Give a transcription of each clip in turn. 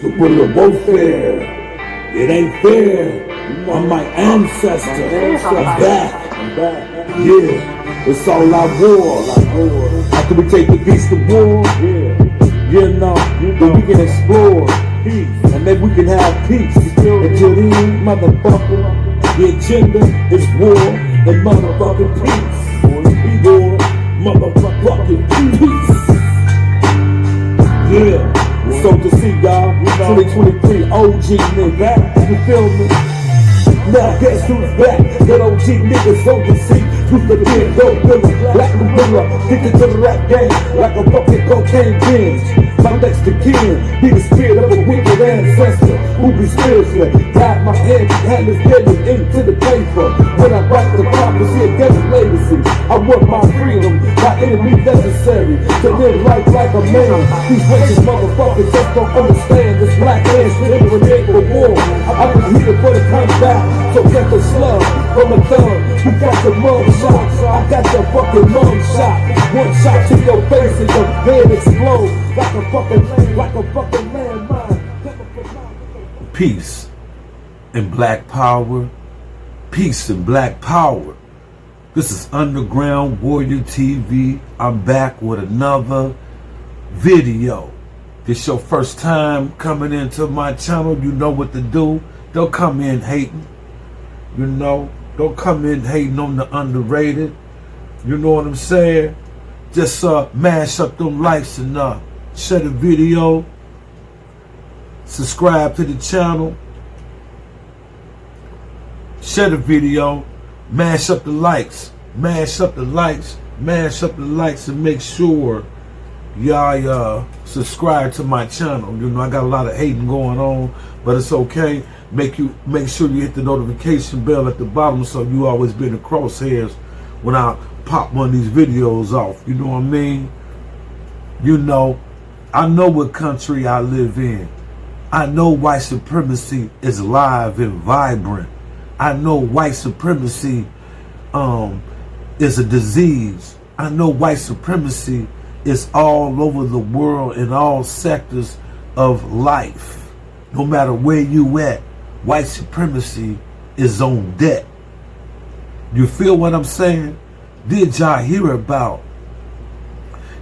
Guerrilla warfare. It ain't fair. I'm my ancestor. I'm back. Yeah, it's all I wore. After we take the beast to war, you know, then we can explore. And maybe we can have peace. Until then, motherfucker, the agenda is war and motherfucking peace. War, motherfucking peace. Yeah. So to see y'all, 2023 OG nigga, you feel me? Now guess who's back? That OG nigga so to see. Who's the big gorilla, black gorilla, addicted to the rap game like a fucking cocaine binge. My next to kin, be the spirit of a wicked ancestor who be spiritually guide my head, hand is getting into the paper. When I write the prophecy against legacy, I want my freedom, my enemy necessary to live life like a man. These racist motherfuckers just don't understand this black man's liberate for war. I was here for the comeback, so get the slug from a thug. You got the mug shot, I got your fucking mug shot. One shot to your face and your head explodes like a fucking landmine. Peace and black power. Peace and black power. This is Underground Warrior TV. I'm back with another video. This your first time coming into my channel, you know what to do. Don't come in hating. You know, don't come in hating on the underrated. You know what I'm saying? Just mash up them likes and share the video. Subscribe to the channel. Share the video. Mash up the likes. Mash up the likes. Mash up the likes and make sure y'all subscribe to my channel. You know, I got a lot of hating going on, but it's okay. Make sure you hit the notification bell at the bottom so you always be in the crosshairs when I pop one of these videos off. You know what I mean? You know, I know what country I live in. I know white supremacy is live and vibrant. I know white supremacy is a disease. I know white supremacy is all over the world in all sectors of life. No matter where you at, white supremacy is on deck. You feel what I'm saying? Did y'all hear about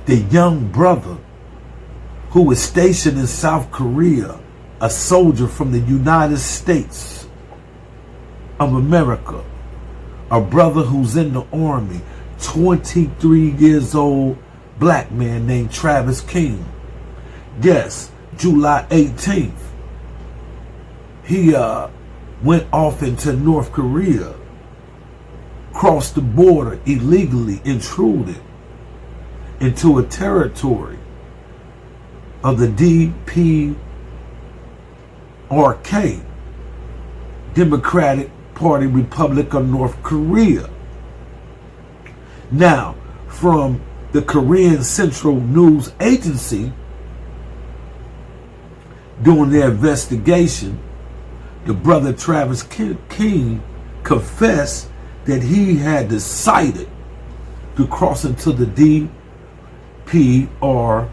the young brother who was stationed in South Korea, a soldier from the United States of America, a brother who's in the army, 23 years old, black man named Travis King. Yes, July 18th, he went off into North Korea, crossed the border illegally, intruded into a territory of the DPRK, Democratic Party Republic of North Korea. Now, from the Korean Central News Agency, during their investigation, the brother Travis King confessed that he had decided to cross into the DPRK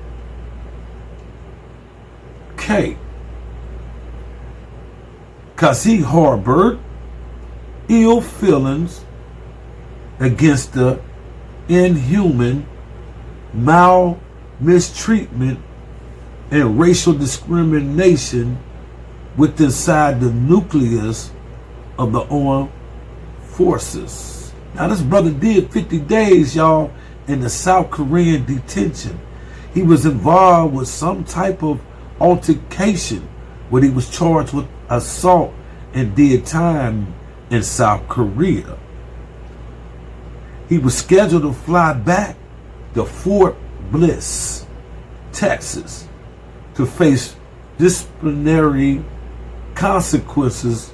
because he harbored ill feelings against the inhuman mistreatment and racial discrimination within inside the nucleus of the armed forces. Now this brother did 50 days, y'all, in the South Korean detention. He was involved with some type of altercation where he was charged with assault and did time in South Korea. He was scheduled to fly back to Fort Bliss, Texas, to face disciplinary consequences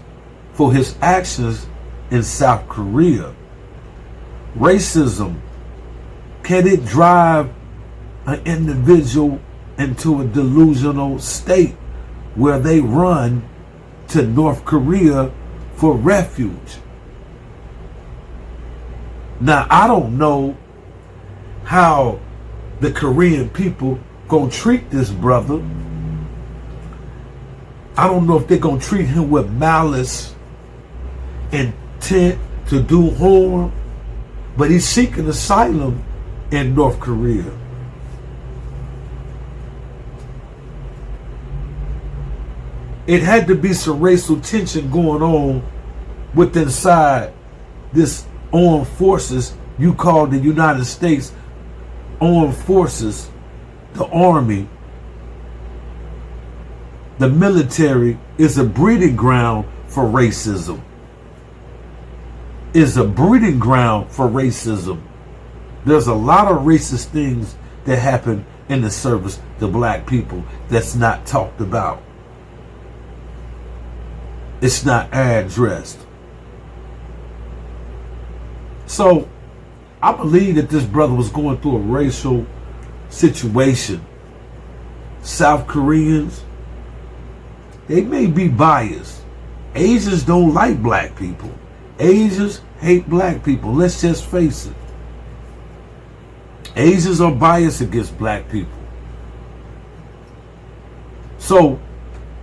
for his actions in South Korea. Racism, can it drive an individual into a delusional state where they run to North Korea for refuge? Now, I don't know how the Korean people gonna treat this brother I don't know if they're going to treat him with malice, intent to do harm, but he's seeking asylum in North Korea. It had to be some racial tension going on within inside this armed forces you call the United States Armed Forces, the Army. The military is a breeding ground for racism. Is a breeding ground for racism. There's a lot of racist things that happen in the service to black people that's not talked about. It's not addressed. So I believe that this brother was going through a racial situation. South Koreans, they may be biased. Asians don't like black people. Asians hate black people. Let's just face it. Asians are biased against black people. So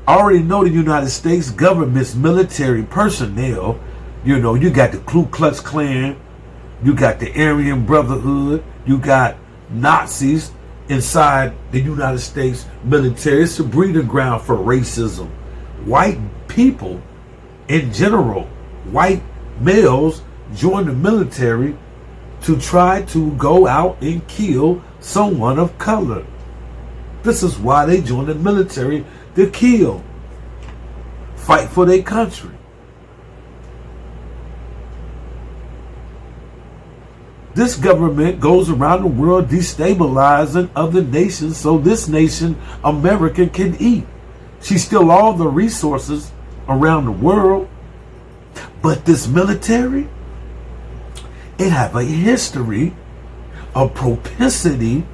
I already know the United States government's military personnel. You know, you got the Ku Klux Klan, you got the Aryan Brotherhood, you got Nazis inside the United States military. It's a breeding ground for racism. White people in general, white males join the military to try to go out and kill someone of color. This is why they join the military, to kill, fight for their country. This government goes around the world destabilizing other nations so this nation, America, can eat. She steals all the resources around the world. But this military, it have a history of propensity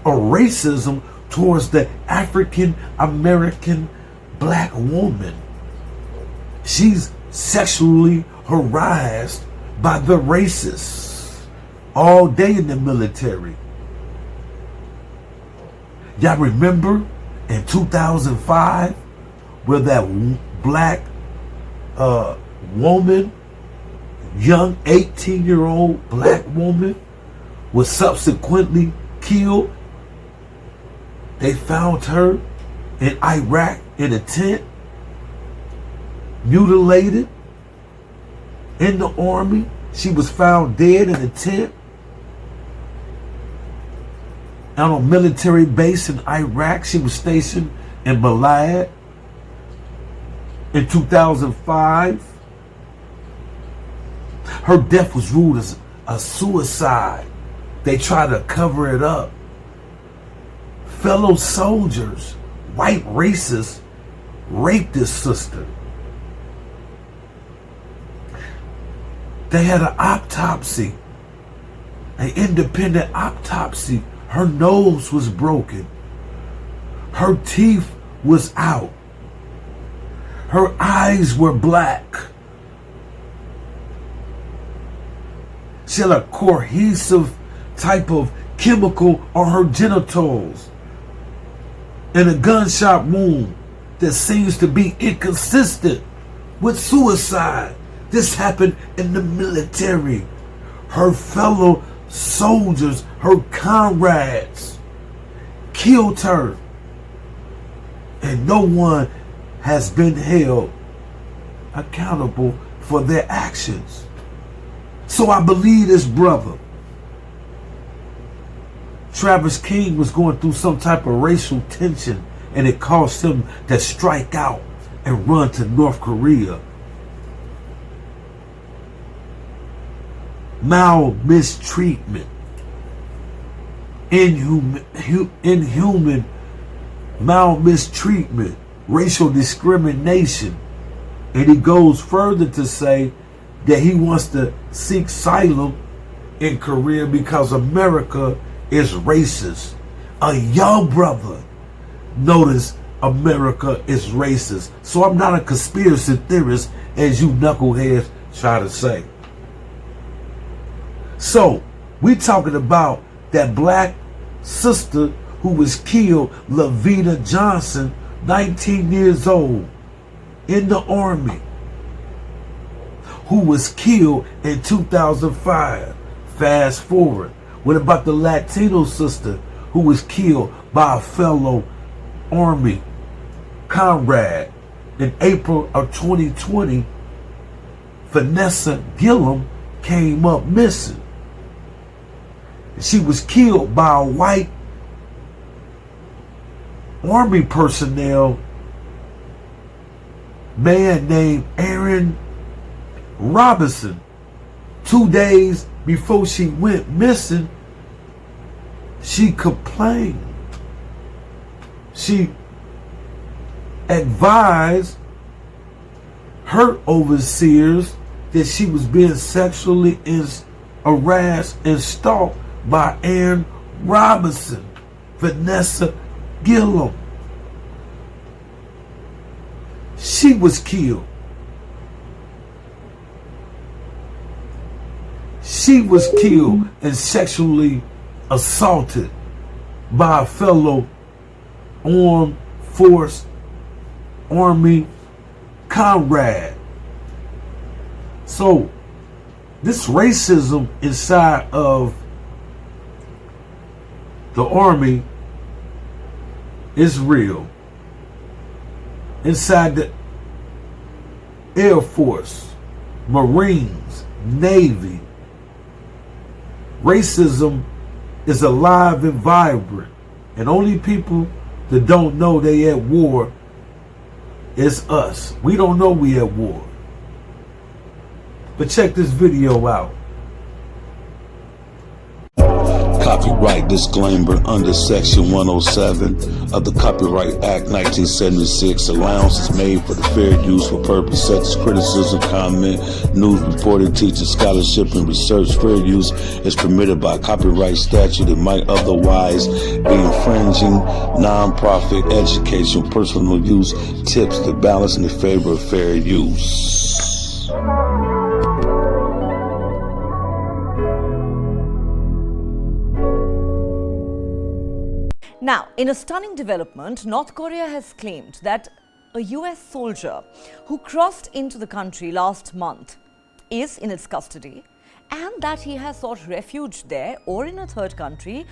of racism towards the African American black woman. She's sexually harassed by the racists all day in the military. Y'all remember in 2005 where that black woman, young 18-year-old black woman, was subsequently killed? They found her in Iraq in a tent, mutilated in the army. She was found dead in a tent on a military base in Iraq. She was stationed in Balad in 2005. Her death was ruled as a suicide. They tried to cover it up. Fellow soldiers, white racists, raped this sister. They had an autopsy, an independent autopsy. Her nose was broken. Her teeth was out. Her eyes were black. She had a cohesive type of chemical on her genitals and a gunshot wound that seems to be inconsistent with suicide. This happened in the military. Her fellow soldiers, her comrades, killed her. And no one has been held accountable for their actions. So I believe this brother, Travis King, was going through some type of racial tension, and it caused him to strike out and run to North Korea. Malmistreatment, inhuman malmistreatment, racial discrimination. And he goes further to say that he wants to seek asylum in Korea because America is racist. A young brother noticed America is racist. So I'm not a conspiracy theorist, as you knuckleheads try to say. So we're talking about that black sister who was killed, Lavita Johnson, 19 years old, in the Army who was killed in 2005. Fast forward. What about the Latino sister who was killed by a fellow Army comrade in April of 2020? Vanessa Gillum came up missing. She was killed by a white Army personnel man named Aaron Robinson. 2 days before she went missing, she complained. She advised her overseers that she was being sexually harassed and stalked by Aaron Robinson, Vanessa Gillum. She was killed. She was killed and sexually assaulted by a fellow armed force Army comrade. So this racism inside of the Army is real. Inside the Air Force, Marines, Navy, racism is alive and vibrant. And only people that don't know they at war is us. We don't know we at war. But check this video out. Copyright disclaimer under Section 107 of the Copyright Act 1976. Allowance is made for the fair use for purposes such as criticism, comment, news reporting, teaching, scholarship, and research. Fair use is permitted by copyright statute and might otherwise be infringing non-profit education, personal use, tips to balance in the favor of fair use. Now, in a stunning development, North Korea has claimed that a US soldier who crossed into the country last month is in its custody and that he has sought refuge there or in a third country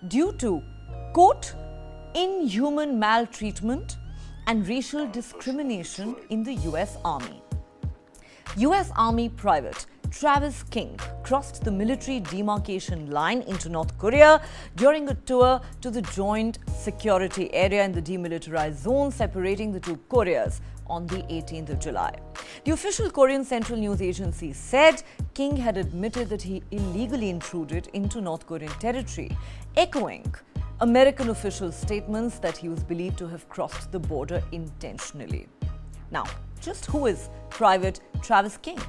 due to, quote, inhuman maltreatment and racial discrimination in the US Army. US Army Private Travis King crossed the military demarcation line into North Korea during a tour to the joint security area in the demilitarized zone separating the two Koreas on the 18th of July. The official Korean Central News Agency said King had admitted that he illegally intruded into North Korean territory, echoing American official statements that he was believed to have crossed the border intentionally. Now, just who is Private Travis King?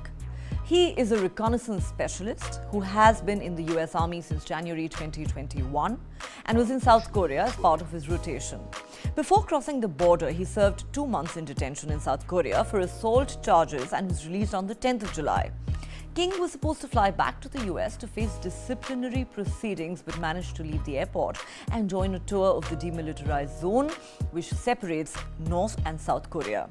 He is a reconnaissance specialist who has been in the US Army since January 2021 and was in South Korea as part of his rotation. Before crossing the border, he served 2 months in detention in South Korea for assault charges and was released on the 10th of July. King was supposed to fly back to the US to face disciplinary proceedings but managed to leave the airport and join a tour of the demilitarized zone which separates North and South Korea.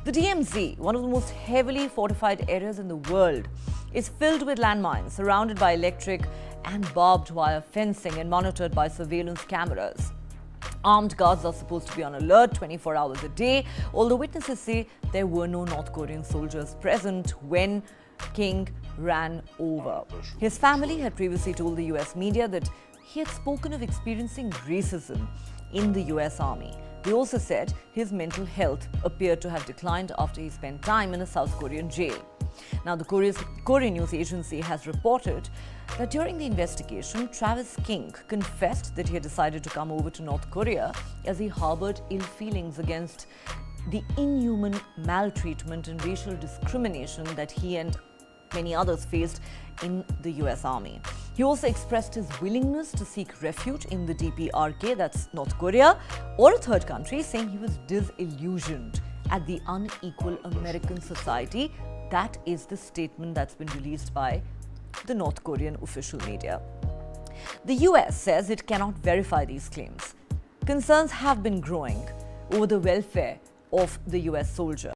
The DMZ, one of the most heavily fortified areas in the world, is filled with landmines, surrounded by electric and barbed wire fencing and monitored by surveillance cameras. Armed guards are supposed to be on alert 24 hours a day, although witnesses say there were no North Korean soldiers present when King ran over. His family had previously told the US media that he had spoken of experiencing racism in the US Army. They also said his mental health appeared to have declined after he spent time in a South Korean jail. Now, the Korean news agency has reported that during the investigation, Travis King confessed that he had decided to come over to North Korea as he harbored ill feelings against the inhuman maltreatment and racial discrimination that he and many others faced in the US Army. He also expressed his willingness to seek refuge in the DPRK, that's North Korea, or a third country, saying he was disillusioned at the unequal American society. That is the statement that's been released by the North Korean official media. The US says it cannot verify these claims. Concerns have been growing over the welfare of the US soldier.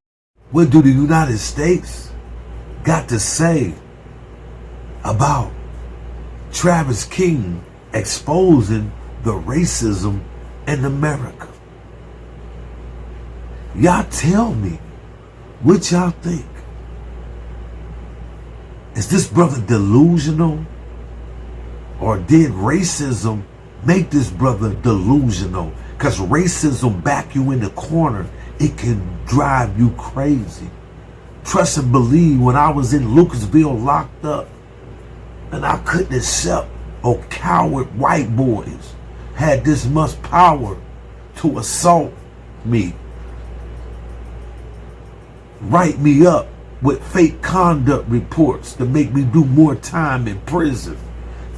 What do the United States got to say about Travis King exposing the racism in America? Y'all tell me what y'all think. Is this brother delusional? Or did racism make this brother delusional? Because racism back you in the corner. It can drive you crazy. Trust and believe, when I was in Lucasville locked up and I couldn't accept coward white boys had this much power to assault me, write me up with fake conduct reports to make me do more time in prison.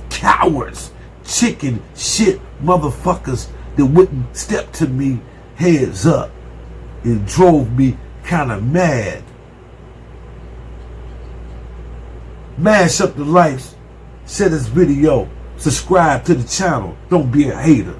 Cowards, chicken shit motherfuckers that wouldn't step to me heads up. It drove me kind of mad. Mash up the likes, share this video, subscribe to the channel. Don't be a hater.